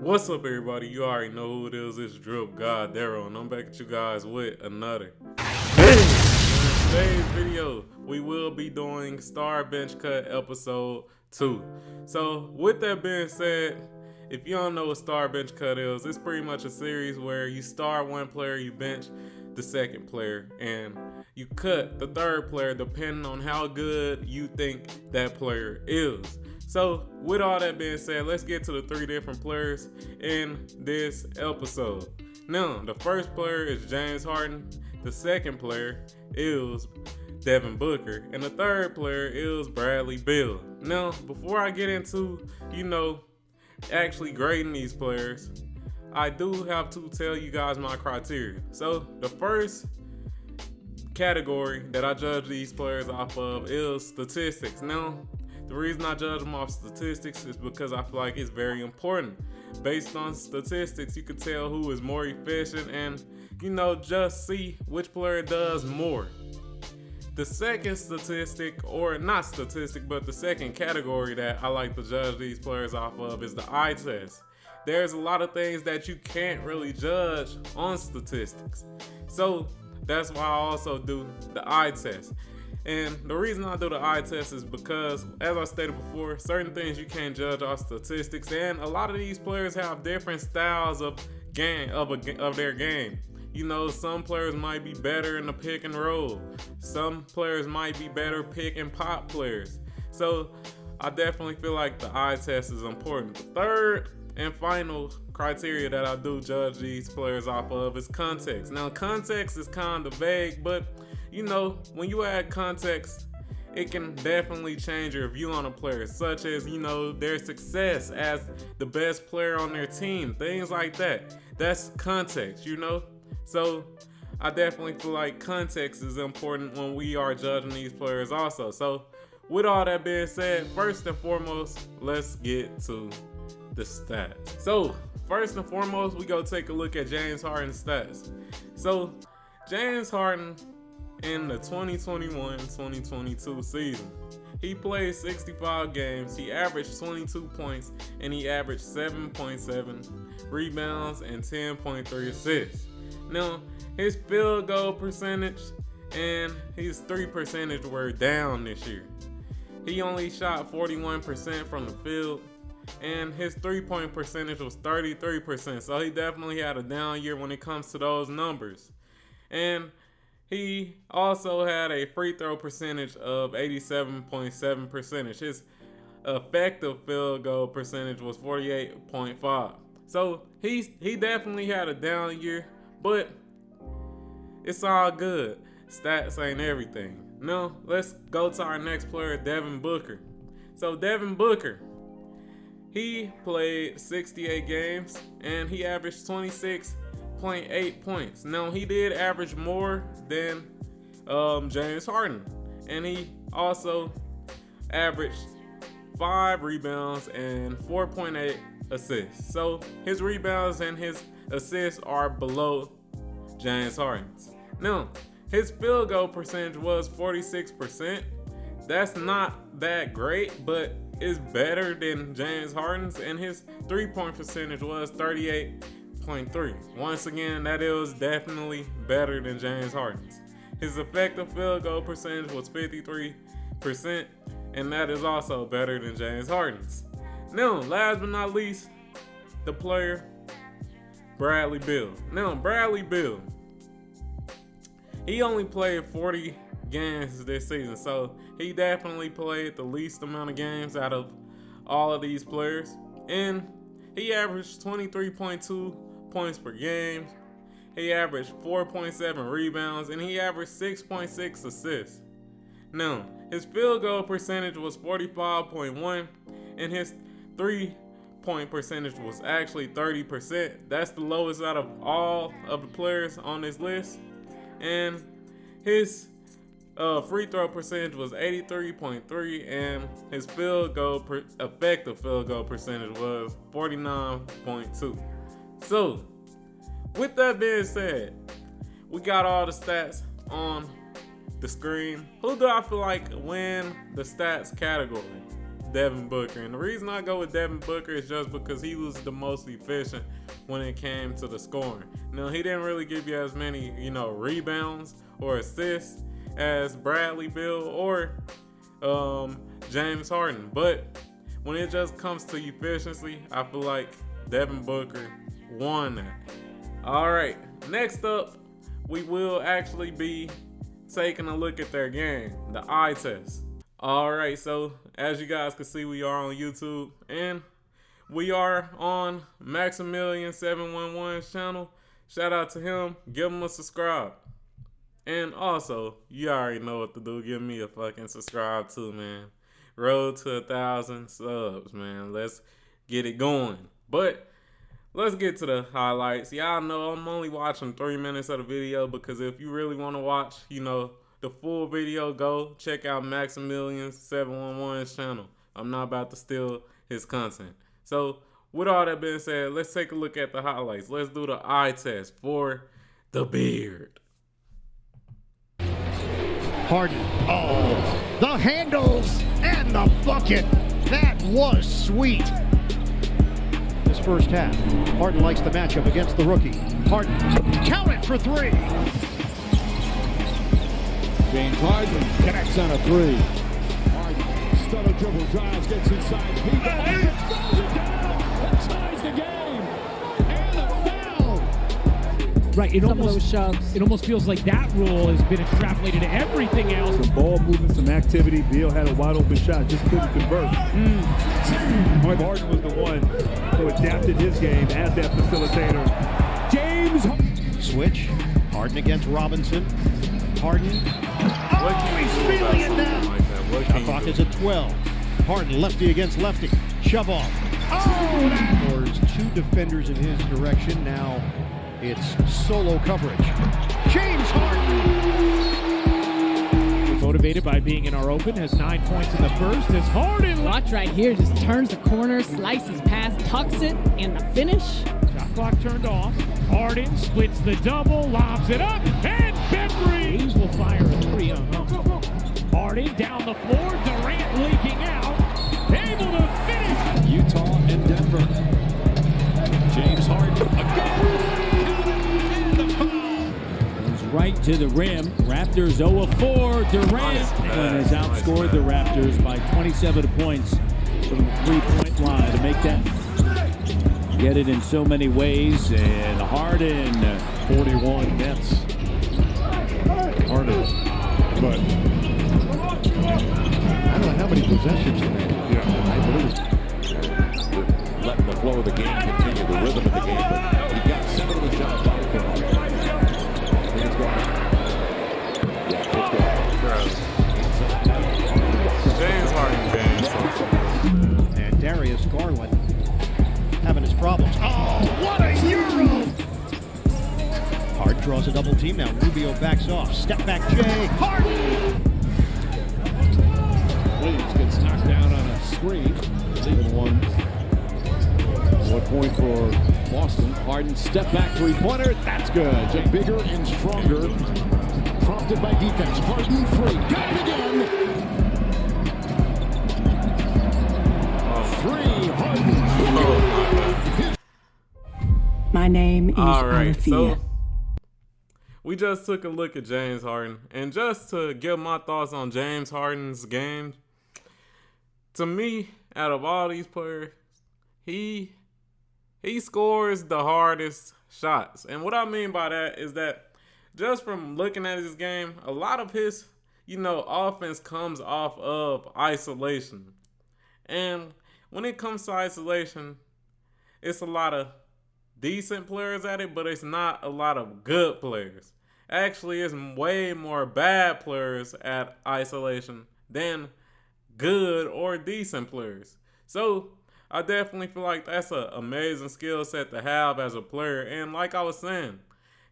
What's up, everybody? You already know who it is. It's DripGodDero, and I'm back at you guys with another. In today's video, we will be doing Star Bench Cut episode 2. So, with that being said, if you don't know what Star Bench Cut is, it's pretty much a series where you start one player, you bench the second player, and you cut the third player depending on how good you think that player is. So, with all that being said, let's get to the 3 different players in this episode. Now, the first player is James Harden, the second player is Devin Booker, and the third player is Bradley Beal. Now, before I get into, actually grading these players, I do have to tell you guys my criteria. So, the first category that I judge these players off of is statistics. Now, the reason I judge them off statistics is because I feel like it's very important. Based on statistics, you can tell who is more efficient and, just see which player does more. The second statistic, or not statistic, but the second category that I like to judge these players off of is the eye test. There's a lot of things that you can't really judge on statistics. So that's why I also do the eye test. And the reason I do the eye test is because, as I stated before, certain things you can't judge off statistics, and a lot of these players have different styles of their game. Some players might be better in the pick and roll. Some players might be better pick and pop players. So I definitely feel like the eye test is important. The third and final criteria that I do judge these players off of is context. Now, context is kind of vague, but when you add context, it can definitely change your view on a player, such as, their success as the best player on their team, things like that. That's context, So I definitely feel like context is important when we are judging these players also. So with all that being said, first and foremost, let's get to the stats. So first and foremost, we go take a look at James Harden's stats. So James Harden, in the 2021-2022 season, he played 65 games, he averaged 22 points, and he averaged 7.7 rebounds and 10.3 assists. Now, his field goal percentage and his 3 percentage were down this year. He only shot 41% from the field, and his 3-point percentage was 33%, so he definitely had a down year when it comes to those numbers. And he also had a free throw percentage of 87.7%. His effective field goal percentage was 48.5. So he definitely had a down year, but it's all good. Stats ain't everything. Now, let's go to our next player, Devin Booker. So Devin Booker, he played 68 games and he averaged 26.8 points. Now, he did average more than James Harden, and he also averaged 5 rebounds and 4.8 assists. So his rebounds and his assists are below James Harden's. Now, his field goal percentage was 46%. That's not that great, but it's better than James Harden's, and his 3-point percentage was 38.3. Once again, that is definitely better than James Harden's. His effective field goal percentage was 53%, and that is also better than James Harden's. Now, last but not least, the player Bradley Beal. Now, Bradley Beal, he only played 40 games this season, so he definitely played the least amount of games out of all of these players, and he averaged 23.2 points per game. He averaged 4.7 rebounds, and he averaged 6.6 assists. Now, his field goal percentage was 45.1, and his 3-point percentage was actually 30%. That's the lowest out of all of the players on this list. And his free throw percentage was 83.3, and his effective field goal percentage was 49.2. So, with that being said, we got all the stats on the screen. Who do I feel like win the stats category? Devin Booker. And the reason I go with Devin Booker is just because he was the most efficient when it came to the scoring. Now, he didn't really give you as many, rebounds or assists as Bradley Beal or James Harden. But when it just comes to efficiency, I feel like Devin Booker won that. All right, next up, we will actually be taking a look at their game, the eye test. All right, so as you guys can see, we are on YouTube and we are on Maximilian711's channel. Shout out to him. Give him a subscribe. And also, you already know what to do. Give me a fucking subscribe too, man. Road to 1,000 subs, man. Let's get it going. But let's get to the highlights. Y'all know I'm only watching 3 minutes of the video because if you really want to watch, the full video, go check out Maximilian711's channel. I'm not about to steal his content. So with all that being said, let's take a look at the highlights. Let's do the eye test for the beard. Harden. Oh, the handles and the bucket. That was sweet. This first half, Harden likes the matchup against the rookie. Harden, count it for 3. James Harden connects on a 3. Harden, stutter dribble, drives, gets inside. He throws it down and ties the game. And a foul. Right, it almost feels like that rule has been extrapolated to everything else. Some ball movement, some activity. Beal had a wide open shot, just couldn't convert. Harden was the one who adapted his game as that facilitator. James switch. Harden against Robinson. Harden. Oh, he's feeling it now. Shot clock is at 12. Harden lefty against lefty. Shove off. Oh, that 2 defenders in his direction. Now it's solo coverage. James Harden. Motivated by being in our open, has 9 points in the first. As Harden. Watch right here, just turns the corner, slices past, tucks it, and the finish. Shot clock turned off. Harden splits the double, lobs it up, and Bembry. Hayes will fire a 3. Harden down the floor, Durant leaking out, able to finish. Utah and Denver. James Harden again. And the foul. Goes right to the rim. Raptors 0 of 4. Durant has outscored the Raptors by 27 points from the 3-point line to make that. Get it in so many ways, and Harden, 41 Nets. Harden, but I don't know how many possessions today. yeah, I believe. Letting the flow of the game continue, the rhythm of the game, but he got 7 of the shots by the it's going. James Harden game. And Darius Garland having his problems. Oh, what a Euro! Harden draws a double team now. Rubio backs off. Step back, Jay. Harden! Williams gets knocked down on a screen. Leaving one point for Boston. Harden step back 3-pointer. That's good. Just bigger and stronger. Prompted by defense. Harden free. Got it again. 3. Harden. My name is All right, Alethea. so we just took a look at James Harden, and just to give my thoughts on James Harden's game, to me, out of all these players, he scores the hardest shots. And what I mean by that is that just from looking at his game, a lot of his, offense comes off of isolation. And when it comes to isolation, it's a lot of decent players at it, but it's not a lot of good players. Actually, it's way more bad players at isolation than good or decent players. So I definitely feel like that's an amazing skill set to have as a player. And like I was saying,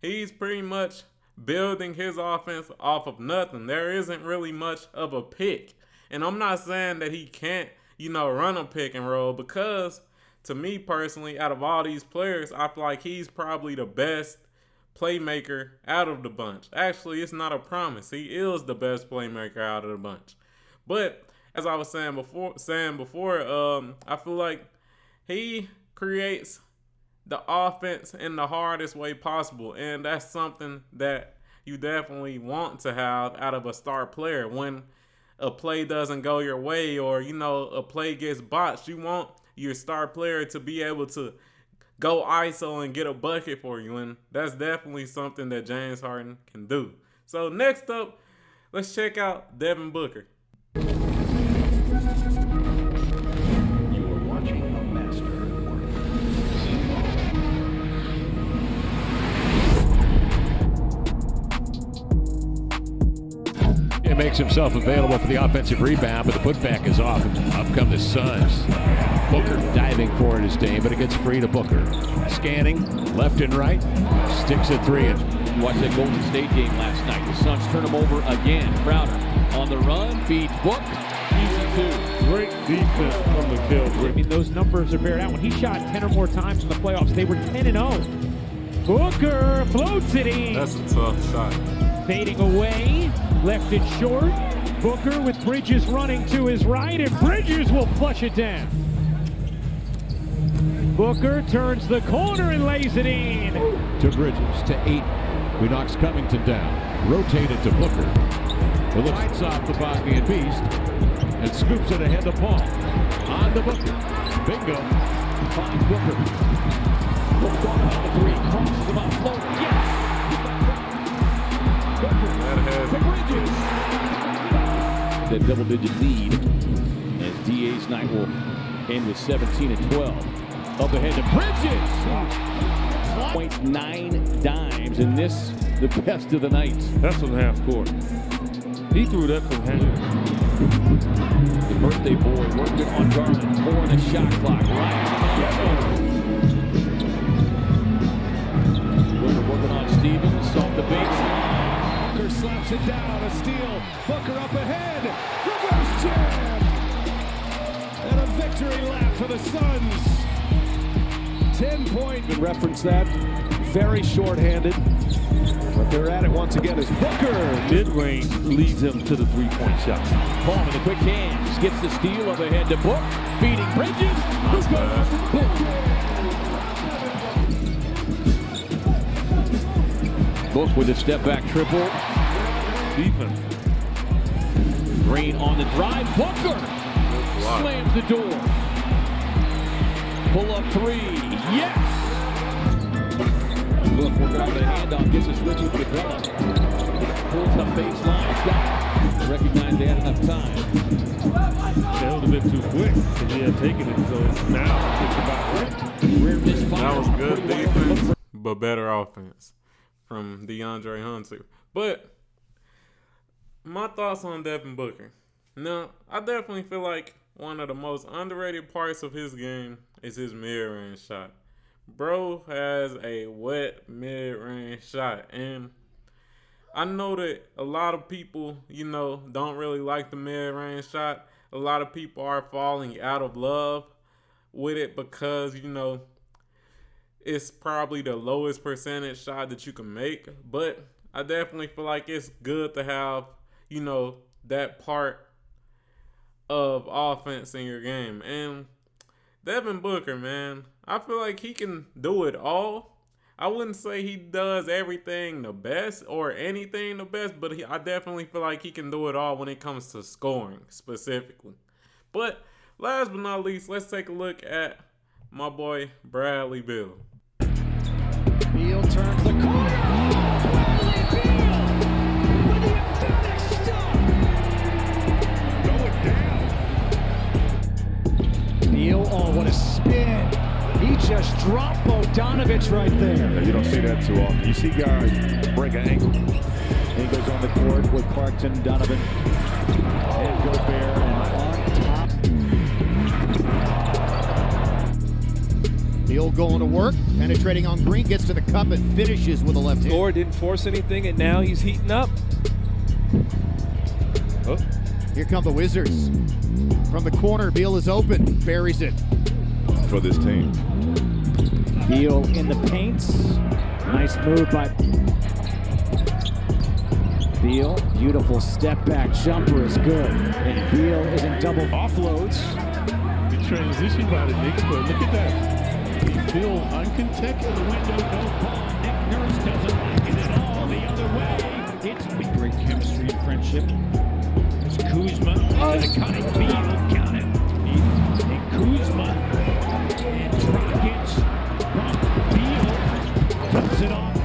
he's pretty much building his offense off of nothing. There isn't really much of a pick. And I'm not saying that he can't, run a pick and roll, because to me personally, out of all these players, I feel like he's probably the best playmaker out of the bunch. Actually, it's not a promise. He is the best playmaker out of the bunch. But as I was saying before, I feel like he creates the offense in the hardest way possible, and that's something that you definitely want to have out of a star player. When a play doesn't go your way, or a play gets botched, you want your star player to be able to go ISO and get a bucket for you, and that's definitely something that James Harden can do. So next up, let's check out Devin Booker. Makes himself available for the offensive rebound, but the putback is off. Up come the Suns. Booker diving for it is Dame, but it gets free to Booker. Scanning left and right. Sticks a three. And watch that Golden State game last night. The Suns turn him over again. Crowder on the run, feeds Book. Easy two. Great defense from the kill. I mean, those numbers are bared out. When he shot 10 or more times in the playoffs, they were 10-0. Booker floats it in. That's a tough shot. Fading away, left it short. Booker with Bridges running to his right, and Bridges will flush it down. Booker turns the corner and lays it in. To Bridges, to Ayton, who knocks Covington down. Rotated to Booker, who lights off the Bosnian beast and scoops it ahead to Paul. On to Booker. Bingo. Finds Booker. Booker on the three. Crosses him off float. Yes! That double-digit lead as DA's night will end with 17 and 12. Up ahead to Bridges. 0.9 dimes, and this the best of the night. That's from half court. He threw that from half. The birthday boy working on Garland, 4 in the shot clock. Right. Booker working on Stevens, off the baseline. Booker slaps it down, a steal. Booker up ahead, reverse jam, and a victory lap for the Suns. 10-point. Reference that. Very short-handed, but they're at it once again as Booker. Mid-range leads him to the three-point shot. Paul with a quick hands, gets the steal up ahead to Book, feeding Bridges. Book with a step-back triple. Defense. Green on the drive. Booker slams the door. Pull-up three. Yes! Book working on the handoff. Gets a switch with McCullough. Pulls up baseline. Got it. Recognized they had enough time. That was a bit too quick because he had taken it, so now it's about right. That was good defense, but better offense from DeAndre Hunter. But my thoughts on Devin Booker. Now, I definitely feel like one of the most underrated parts of his game is his mid-range shot. Bro has a wet mid-range shot, and I know that a lot of people, don't really like the mid-range shot. A lot of people are falling out of love with it because, it's probably the lowest percentage shot that you can make. But I definitely feel like it's good to have, that part of offense in your game. And Devin Booker, man, I feel like he can do it all. I wouldn't say he does everything the best or anything the best, but I definitely feel like he can do it all when it comes to scoring specifically. But last but not least, let's take a look at my boy Bradley Beal. Beal turns the corner. Bradley Beal with the emphatic stop. Going down. Beal, oh, what a spin. He just dropped Bogdanovich right there. Yeah, you don't see that too often. You see guys break an ankle. He goes on the court with Clarkson, Donovan, and Gobert, and on top. Beal going to work, penetrating on Green, gets to the cup and finishes with a left hand. Or didn't force anything, and now he's heating up. Oh. Here come the Wizards. From the corner, Beal is open, buries it. For this team. Beal in the paint. Nice move by Beal, beautiful step back jumper is good. And Beal is in double offloads. Good transition by the Knicks, but look at that. Beal uncontested in the window, no call. Nick Nurse doesn't like it at all. The other way. It's great chemistry and friendship. It's Kuzma to the cutting. Beal, count it. And Kuzma and Dragic from Beal cuts it off.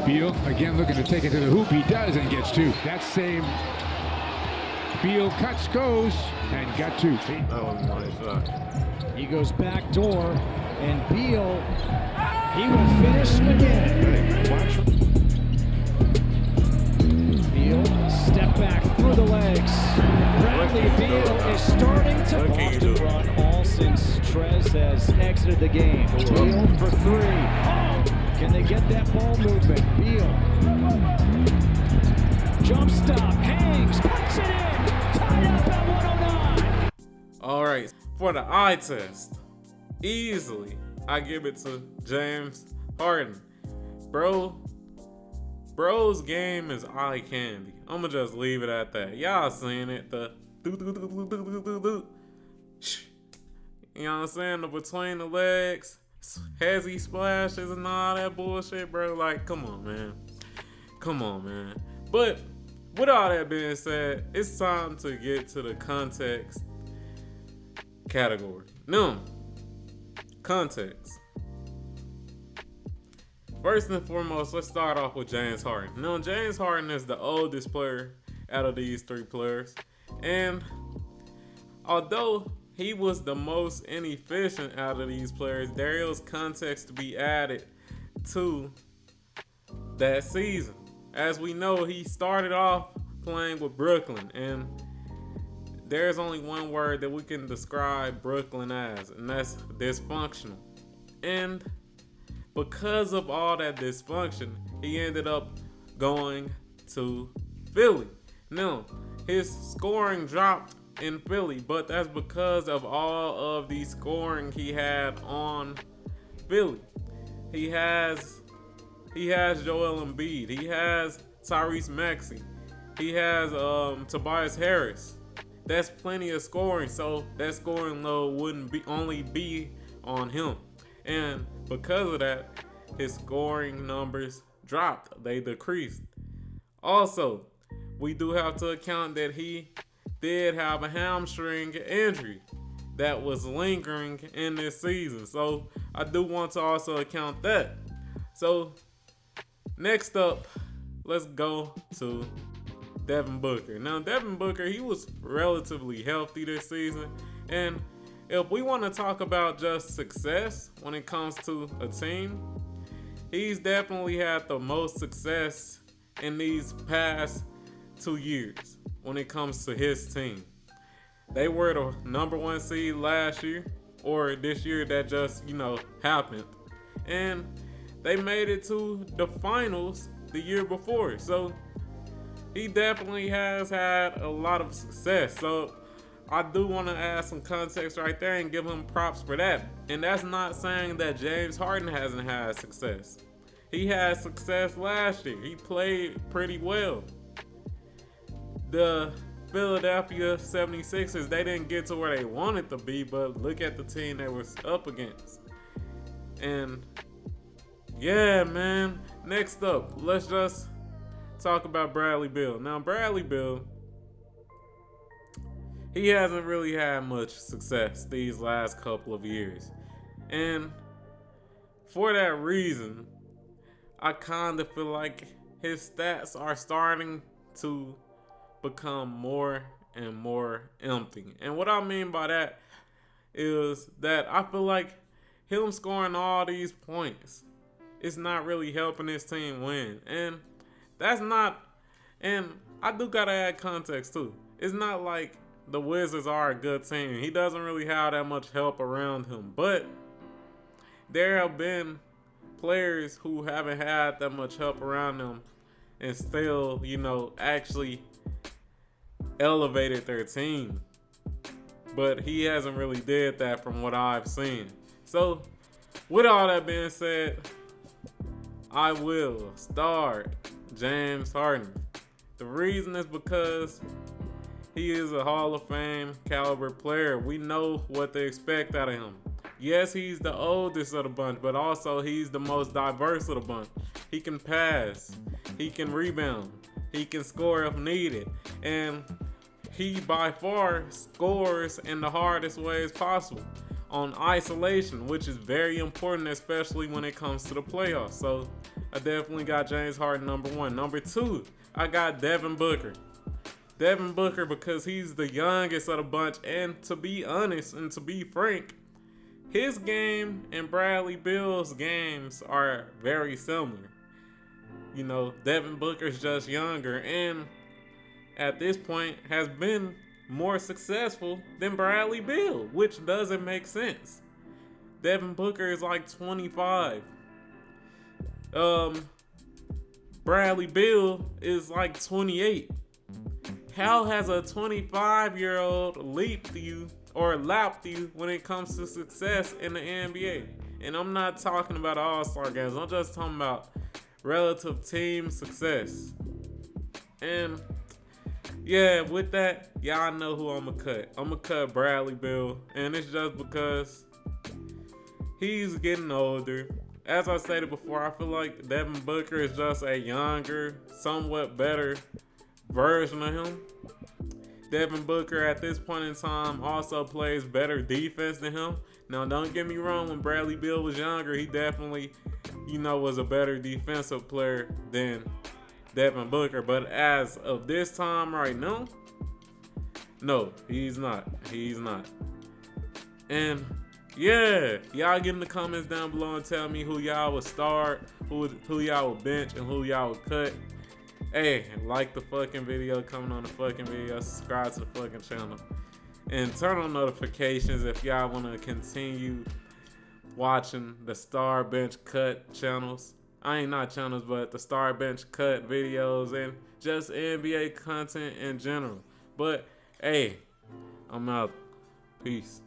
Beal again looking to take it to the hoop. He does and gets two. That same Beal cuts, goes, and got two. That was a nice shot. He goes back door, and Beal, he will finish again. Beal, step back through the legs. Bradley Beal is starting to Boston run all since Trez has exited the game. Beal for three. Can they get that ball movement? Beal. Jump stop, hangs, puts it in. Tied up at 109. All right, for the eye test, easily, I give it to James Harden. Bro's game is eye candy. I'ma just leave it at that. Y'all seen it, the do. You know what I'm saying? The between the legs, hezzy splashes and all that bullshit, bro. Like, come on, man. But with all that being said, it's time to get to the context category. Now, context. First and foremost, let's start off with James Harden. Now, James Harden is the oldest player out of these three players. And although he was the most inefficient out of these players, there is context to be added to that season. As we know, he started off playing with Brooklyn, and there's only one word that we can describe Brooklyn as, and that's dysfunctional. And because of all that dysfunction, he ended up going to Philly. Now, his scoring dropped in Philly, but that's because of all of the scoring he had on Philly. He has Joel Embiid. He has Tyrese Maxey. He has Tobias Harris. That's plenty of scoring, so that scoring load wouldn't only be on him. And because of that, his scoring numbers dropped. They decreased. Also, we do have to account that he did have a hamstring injury that was lingering in this season. So I do want to also account that. So next up, let's go to Devin Booker. Now, Devin Booker, he was relatively healthy this season. And if we want to talk about just success when it comes to a team, he's definitely had the most success in these past 2 years when it comes to his team. They were the number 1 seed last year, or this year that just, happened. And they made it to the finals the year before. So he definitely has had a lot of success. So I do want to add some context right there and give him props for that. And that's not saying that James Harden hasn't had success. He had success last year. He played pretty well. The Philadelphia 76ers, they didn't get to where they wanted to be, but look at the team they was up against. And yeah, man. Next up, let's just talk about Bradley Beal. Now, Bradley Beal, he hasn't really had much success these last couple of years. And for that reason, I kind of feel like his stats are starting to become more and more empty. And what I mean by that is that I feel like him scoring all these points is not really helping his team win. And that's not, and I do gotta add context too. It's not like the Wizards are a good team. He doesn't really have that much help around him. But there have been players who haven't had that much help around them and still, actually elevated their team. But he hasn't really did that from what I've seen. So with all that being said, I will start James Harden. The reason is because he is a Hall of Fame caliber player. We know what to expect out of him. Yes, he's the oldest of the bunch, but also he's the most diverse of the bunch. He can pass, he can rebound, he can score if needed, and he by far scores in the hardest ways possible on isolation, which is very important, especially when it comes to the playoffs. So I definitely got James Harden number 1. Number 2, I got Devin Booker. Devin Booker because he's the youngest of the bunch, and to be honest and to be frank, his game and Bradley Beal's games are very similar. You know, Devin Booker's just younger and at this point has been more successful than Bradley Beal, which doesn't make sense. Devin Booker is like 25. Bradley Beal is like 28. How has a 25-year-old leaped you or lapped you when it comes to success in the NBA? And I'm not talking about all-star games. I'm just talking about relative team success. And yeah, with that, y'all know who I'm going to cut. I'm going to cut Bradley Beal. And it's just because he's getting older. As I stated before, I feel like Devin Booker is just a younger, somewhat better version of him. Devin Booker at this point in time also plays better defense than him. Now, don't get me wrong, when Bradley Beal was younger, he definitely, was a better defensive player than Devin Booker. But as of this time right now, no, he's not. He's not. And yeah, y'all get in the comments down below and tell me who y'all would start, who y'all would bench, and who y'all would cut. Hey, like the fucking video, comment on the fucking video, subscribe to the fucking channel, and turn on notifications if y'all want to continue watching the Star Bench Cut channels. Not channels, but the Star Bench Cut videos and just NBA content in general. But hey, I'm out. Peace.